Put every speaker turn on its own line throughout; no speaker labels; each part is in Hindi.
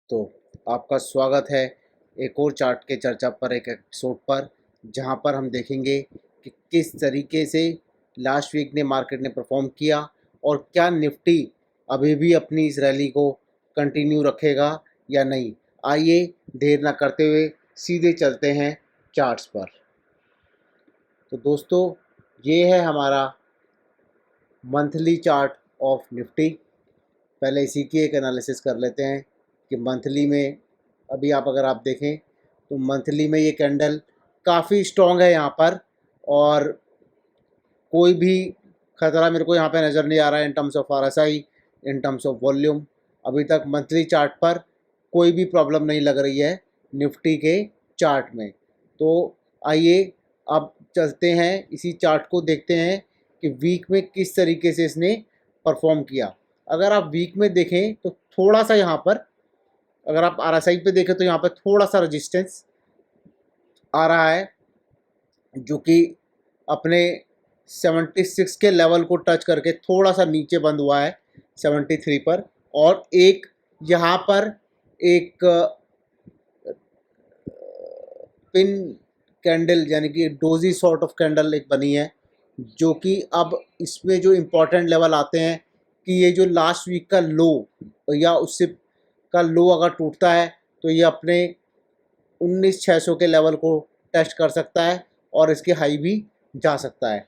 तो आपका स्वागत है एक और चार्ट के चर्चा पर, एक एपिसोड पर, जहां पर हम देखेंगे कि किस तरीके से लास्ट वीक ने मार्केट ने परफॉर्म किया और क्या निफ्टी अभी भी अपनी इस रैली को कंटिन्यू रखेगा या नहीं। आइए देर ना करते हुए सीधे चलते हैं चार्ट्स पर। तो दोस्तों, ये है हमारा मंथली चार्ट ऑफ निफ्टी। पहले इसी की एक एनालिसिस कर लेते हैं कि मंथली में अभी अगर आप देखें तो मंथली में ये कैंडल काफ़ी स्ट्रॉन्ग है यहाँ पर, और कोई भी खतरा मेरे को यहाँ पे नज़र नहीं आ रहा है इन terms of RSI, in terms of volume. अभी तक मंथली चार्ट पर कोई भी प्रॉब्लम नहीं लग रही है निफ्टी के चार्ट में। तो आइए अब चलते हैं, इसी चार्ट को देखते हैं कि वीक में किस तरीके से इसने परफॉर्म किया। अगर आप वीक में देखें तो थोड़ा सा यहाँ पर, अगर आप आरएसआई पे देखें तो यहाँ पर थोड़ा सा रेजिस्टेंस आ रहा है, जो कि अपने 76 के लेवल को टच करके थोड़ा सा नीचे बंद हुआ है 73 पर। और एक यहाँ पर एक पिन कैंडल यानी कि डोजी सॉर्ट ऑफ कैंडल एक बनी है, जो कि अब इसमें जो इम्पोर्टेंट लेवल आते हैं कि ये जो लास्ट वीक का लो या उससे का लो अगर टूटता है तो ये अपने 19,600 के लेवल को टेस्ट कर सकता है और इसके हाई भी जा सकता है।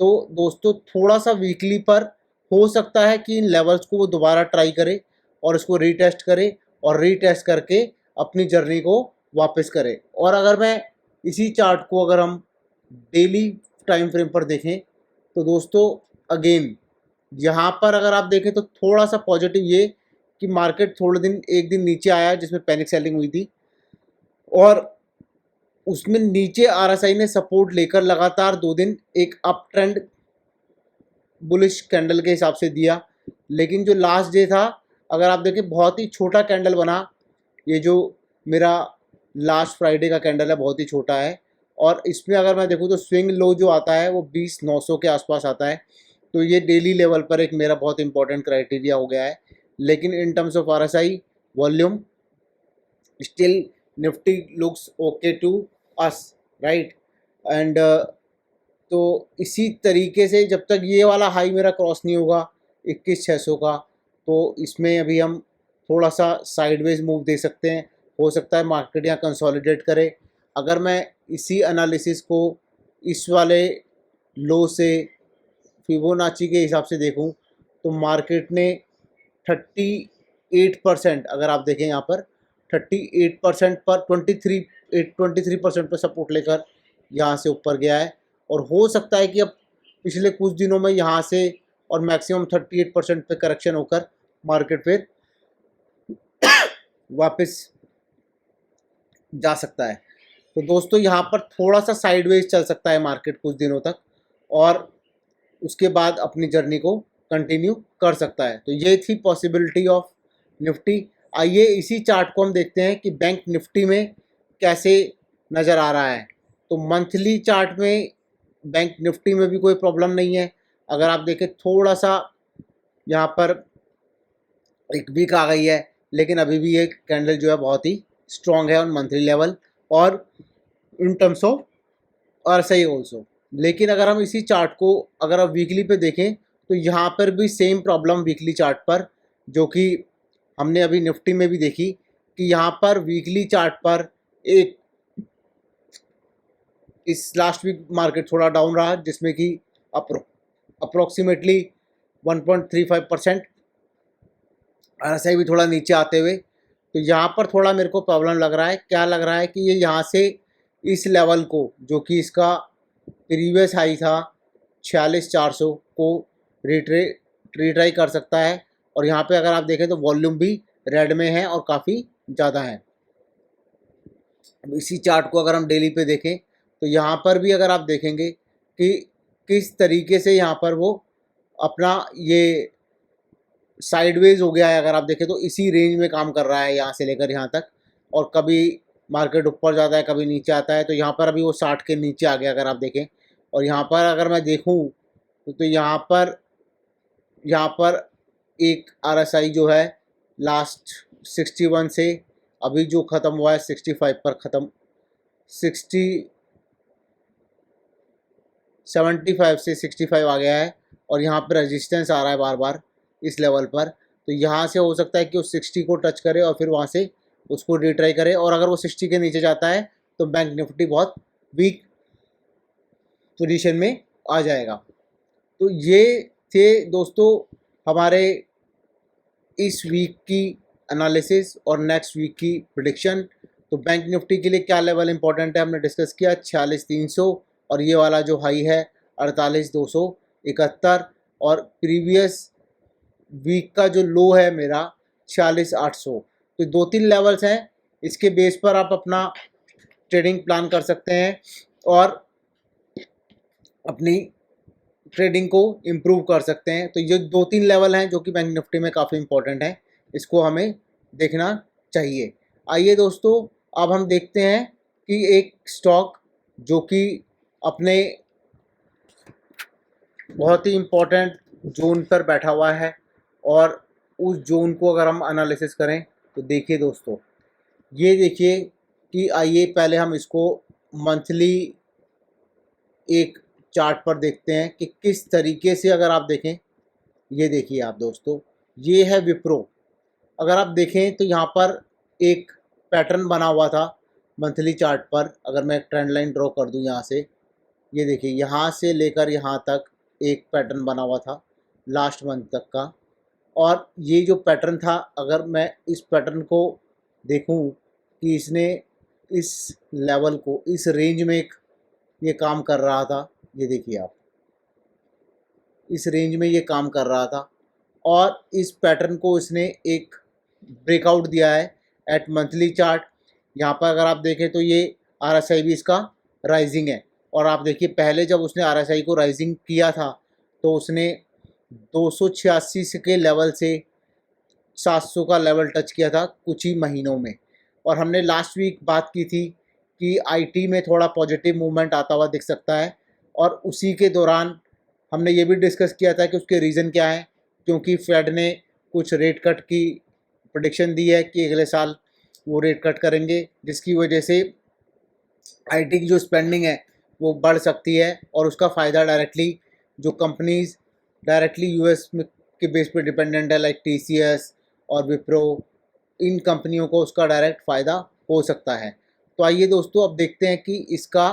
तो दोस्तों, थोड़ा सा वीकली पर हो सकता है कि इन लेवल्स को वो दोबारा ट्राई करे और इसको रीटेस्ट करे और रीटेस्ट करके अपनी जर्नी को वापस करे। और अगर मैं इसी चार्ट को अगर हम डेली टाइम फ्रेम पर देखें तो दोस्तों, अगेन यहाँ पर अगर आप देखें तो थोड़ा सा पॉजिटिव ये कि मार्केट थोड़े दिन एक दिन नीचे आया जिसमें पैनिक सेलिंग हुई थी, और उसमें नीचे आरएसआई ने सपोर्ट लेकर लगातार 2 दिन एक अप ट्रेंड बुलिश कैंडल के हिसाब से दिया। लेकिन जो लास्ट डे था, अगर आप देखें, बहुत ही छोटा कैंडल बना। ये जो मेरा लास्ट फ्राइडे का कैंडल है बहुत ही छोटा है, और इसमें अगर मैं देखूँ तो स्विंग लो जो आता है वो 20,900 के आसपास आता है। तो ये डेली लेवल पर एक मेरा बहुत इंपॉर्टेंट क्राइटेरिया हो गया है। लेकिन in terms of RSI volume, still Nifty looks okay to us, right. And तो इसी तरीके से जब तक ये वाला हाई मेरा क्रॉस नहीं होगा 21,600 का, तो इसमें अभी हम थोड़ा सा साइडवेज मूव दे सकते हैं। हो सकता है मार्केट यहाँ कंसोलिडेट करे। अगर मैं इसी एनालिसिस को इस वाले लो से फिबोनाची के हिसाब से देखूं तो मार्केट ने 38%, अगर आप देखें यहाँ पर 38% पर 23% पर सपोर्ट लेकर यहाँ से ऊपर गया है। और हो सकता है कि अब पिछले कुछ दिनों में यहाँ से और मैक्सिमम 38% पे करेक्शन होकर मार्केट फिर वापस जा सकता है। तो दोस्तों, यहाँ पर थोड़ा सा साइडवेज चल सकता है मार्केट कुछ दिनों तक, और उसके बाद अपनी जर्नी को कंटिन्यू कर सकता है। तो ये थी पॉसिबिलिटी ऑफ निफ्टी। आइए इसी चार्ट को हम देखते हैं कि बैंक निफ्टी में कैसे नज़र आ रहा है। तो मंथली चार्ट में बैंक निफ्टी में भी कोई प्रॉब्लम नहीं है। अगर आप देखें थोड़ा सा यहाँ पर एक वीक आ गई है, लेकिन अभी भी ये कैंडल जो है बहुत ही स्ट्रॉन्ग है ऑन मंथली लेवल और इन टर्म्स ऑफ आरएसआई ऑल्सो। लेकिन अगर हम इसी चार्ट को अगर आप वीकली पे देखें तो यहाँ पर भी सेम प्रॉब्लम वीकली चार्ट पर, जो कि हमने अभी निफ्टी में भी देखी, कि यहाँ पर वीकली चार्ट पर एक इस लास्ट वीक मार्केट थोड़ा डाउन रहा, जिसमें कि अप्रोक्सीमेटली 1.35% आरएसआई भी थोड़ा नीचे आते हुए। तो यहाँ पर थोड़ा मेरे को प्रॉब्लम लग रहा है। क्या लग रहा है कि ये यहाँ से इस लेवल को, जो कि इसका प्रीवियस हाई था 46,400 को रिट्राई कर सकता है। और यहाँ पे अगर आप देखें तो वॉल्यूम भी रेड में है और काफ़ी ज़्यादा है। अब इसी चार्ट को अगर हम डेली पे देखें तो यहाँ पर भी अगर आप देखेंगे कि किस तरीके से यहाँ पर वो अपना ये साइडवेज हो गया है। अगर आप देखें तो इसी रेंज में काम कर रहा है यहाँ से लेकर यहाँ तक, और कभी मार्केट ऊपर जाता है कभी नीचे आता है। तो यहाँ पर अभी वो 60 के नीचे आ गया अगर आप देखें। और यहाँ पर अगर मैं देखूँ तो यहाँ पर एक आरएसआई जो है लास्ट 61 से अभी जो ख़त्म हुआ है 65 पर ख़त्म, 75 से 65 आ गया है और यहाँ पर रेजिस्टेंस आ रहा है बार बार इस लेवल पर। तो यहाँ से हो सकता है कि उस 60 को टच करे और फिर वहाँ से उसको रिट्राई करे, और अगर वो 60 के नीचे जाता है तो बैंक निफ्टी बहुत वीक पोजीशन में आ जाएगा। तो ये थे दोस्तों हमारे इस वीक की एनालिसिस और नेक्स्ट वीक की प्रिडिक्शन। तो बैंक निफ्टी के लिए क्या लेवल इंपॉर्टेंट है हमने डिस्कस किया, 46,300, और ये वाला जो हाई है 48,271, और प्रीवियस वीक का जो लो है मेरा 46,800। तो 2-3 लेवल्स हैं, इसके बेस पर आप अपना ट्रेडिंग प्लान कर सकते हैं और अपनी ट्रेडिंग को इम्प्रूव कर सकते हैं। तो ये 2-3 लेवल हैं जो कि बैंक निफ्टी में काफ़ी इंपॉर्टेंट हैं, इसको हमें देखना चाहिए। आइए दोस्तों अब हम देखते हैं कि एक स्टॉक जो कि अपने बहुत ही इम्पोर्टेंट जोन पर बैठा हुआ है, और उस जोन को अगर हम एनालिसिस करें तो देखिए दोस्तों, ये देखिए कि आइए पहले हम इसको मंथली एक चार्ट पर देखते हैं कि किस तरीके से, अगर आप देखें, ये देखिए आप दोस्तों, ये है विप्रो। अगर आप देखें तो यहाँ पर एक पैटर्न बना हुआ था मंथली चार्ट पर। अगर मैं एक ट्रेंड लाइन ड्रॉ कर दूँ यहाँ से, ये देखिए यहाँ से लेकर यहाँ तक एक पैटर्न बना हुआ था लास्ट मंथ तक का, और ये जो पैटर्न था, अगर मैं इस पैटर्न को देखूं कि इसने इस लेवल को, इस रेंज में एक ये काम कर रहा था, ये देखिए आप, इस रेंज में ये काम कर रहा था, और इस पैटर्न को इसने एक ब्रेकआउट दिया है एट मंथली चार्ट। यहाँ पर अगर आप देखें तो ये RSI भी इसका राइजिंग है, और आप देखिए पहले जब उसने RSI को राइजिंग किया था तो उसने 286 के लेवल से 700 का लेवल टच किया था कुछ ही महीनों में। और हमने लास्ट वीक बात की थी कि IT में थोड़ा पॉजिटिव मूवमेंट आता हुआ दिख सकता है, और उसी के दौरान हमने ये भी डिस्कस किया था कि उसके रीज़न क्या है, क्योंकि फेड ने कुछ रेट कट की प्रेडिक्शन दी है कि अगले साल वो रेट कट करेंगे, जिसकी वजह से IT की जो स्पेंडिंग है वो बढ़ सकती है, और उसका फ़ायदा डायरेक्टली जो कंपनीज़ डायरेक्टली US में के बेस पे डिपेंडेंट है, लाइक TCS और विप्रो, इन कंपनियों को उसका डायरेक्ट फ़ायदा हो सकता है। तो आइए दोस्तों अब देखते हैं कि इसका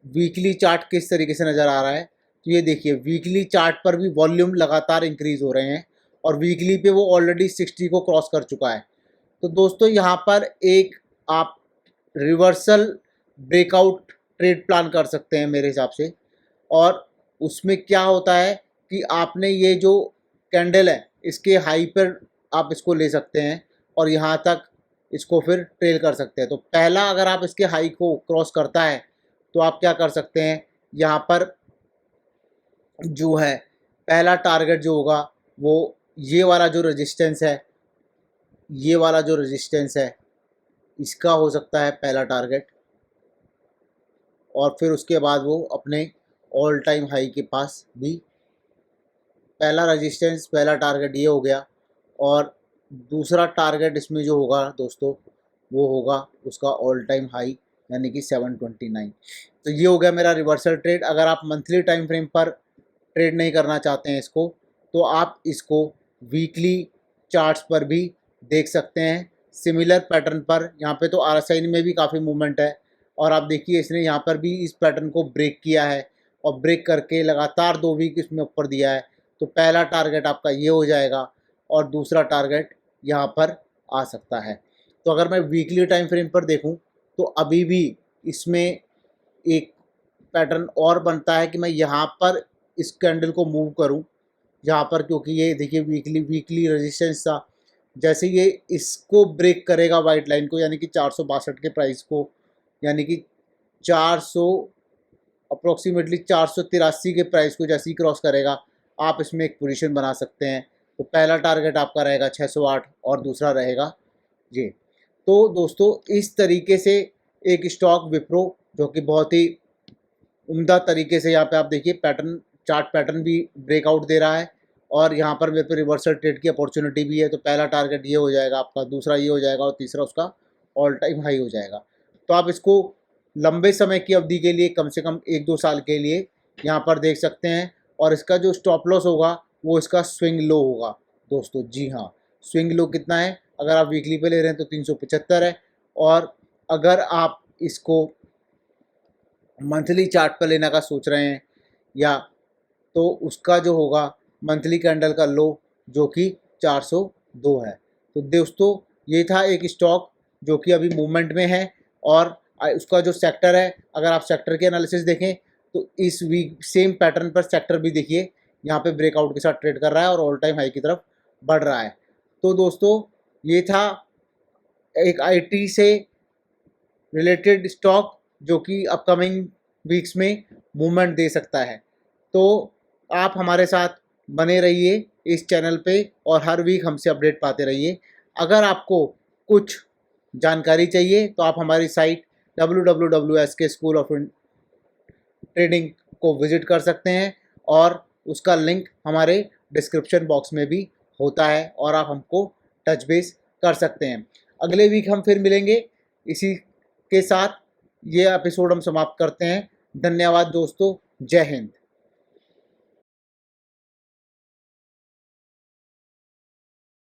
वीकली चार्ट किस तरीके से नज़र आ रहा है। तो ये देखिए वीकली चार्ट पर भी वॉल्यूम लगातार इंक्रीज़ हो रहे हैं, और वीकली पे वो ऑलरेडी 60 को क्रॉस कर चुका है। तो दोस्तों यहाँ पर एक आप रिवर्सल ब्रेकआउट ट्रेड प्लान कर सकते हैं मेरे हिसाब से। और उसमें क्या होता है कि आपने ये जो कैंडल है इसके हाई पर आप इसको ले सकते हैं, और यहाँ तक इसको फिर ट्रेल कर सकते हैं। तो पहला अगर आप इसके हाई को क्रॉस करता है तो आप क्या कर सकते हैं, यहाँ पर जो है पहला टारगेट जो होगा वो ये वाला जो रेजिस्टेंस है, ये वाला जो रेजिस्टेंस है इसका हो सकता है पहला टारगेट, और फिर उसके बाद वो अपने ऑल टाइम हाई के पास भी पहला रेजिस्टेंस, पहला टारगेट ये हो गया। और दूसरा टारगेट इसमें जो होगा दोस्तों वो होगा उसका ऑल टाइम हाई, यानी कि 729। तो ये हो गया मेरा रिवर्सल ट्रेड। अगर आप मंथली टाइम फ्रेम पर ट्रेड नहीं करना चाहते हैं इसको, तो आप इसको वीकली चार्ट्स पर भी देख सकते हैं सिमिलर पैटर्न पर। यहाँ पे तो RSI में भी काफ़ी मूवमेंट है, और आप देखिए इसने यहाँ पर भी इस पैटर्न को ब्रेक किया है, और ब्रेक करके लगातार 2 वीक इसमें ऊपर दिया है। तो पहला टारगेट आपका ये हो जाएगा, और दूसरा टारगेट यहाँ पर आ सकता है। तो अगर मैं वीकली टाइम फ्रेम पर देखूँ तो अभी भी इसमें एक पैटर्न और बनता है कि मैं यहाँ पर इस कैंडल को मूव करूँ यहाँ पर, क्योंकि ये देखिए वीकली रेजिस्टेंस था। जैसे ये इसको ब्रेक करेगा वाइट लाइन को, यानी कि 462 के प्राइस को, यानी कि 400 अप्रोक्सीमेटली 483 के प्राइस को जैसे ही क्रॉस करेगा, आप इसमें एक पोजीशन बना सकते हैं। तो पहला टारगेट आपका रहेगा 608, और दूसरा रहेगा ये। तो दोस्तों इस तरीके से एक स्टॉक विप्रो, जो कि बहुत ही उम्दा तरीके से यहाँ पे आप देखिए पैटर्न, चार्ट पैटर्न भी ब्रेकआउट दे रहा है, और यहाँ पर मेरे पे रिवर्सल ट्रेड की अपॉर्चुनिटी भी है। तो पहला टारगेट ये हो जाएगा आपका, दूसरा ये हो जाएगा और तीसरा उसका ऑल टाइम हाई हो जाएगा। तो आप इसको लंबे समय की अवधि के लिए, कम से कम 1-2 साल के लिए यहाँ पर देख सकते हैं। और इसका जो स्टॉप लॉस होगा वो इसका स्विंग लो होगा दोस्तों। जी हाँ, स्विंग लो कितना है, अगर आप वीकली पे ले रहे हैं तो 375 है, और अगर आप इसको मंथली चार्ट पर लेने का सोच रहे हैं या, तो उसका जो होगा मंथली कैंडल का लो जो कि 402 है। तो दोस्तों ये था एक स्टॉक जो कि अभी मूवमेंट में है, और उसका जो सेक्टर है, अगर आप सेक्टर के एनालिसिस देखें तो इस वीक सेम पैटर्न पर सेक्टर भी देखिए यहाँ पे ब्रेकआउट के साथ ट्रेड कर रहा है और ऑल टाइम हाई की तरफ बढ़ रहा है। तो दोस्तों ये था एक आईटी से रिलेटेड स्टॉक जो कि अपकमिंग वीक्स में मूवमेंट दे सकता है। तो आप हमारे साथ बने रहिए इस चैनल पे और हर वीक हमसे अपडेट पाते रहिए। अगर आपको कुछ जानकारी चाहिए तो आप हमारी site www.sk School of trading को विज़िट कर सकते हैं, और उसका लिंक हमारे डिस्क्रिप्शन बॉक्स में भी होता है, और आप हमको टच बेस कर सकते हैं। अगले वीक हम फिर मिलेंगे। इसी के साथ ये एपिसोड हम समाप्त करते हैं। धन्यवाद दोस्तों, जय हिंद।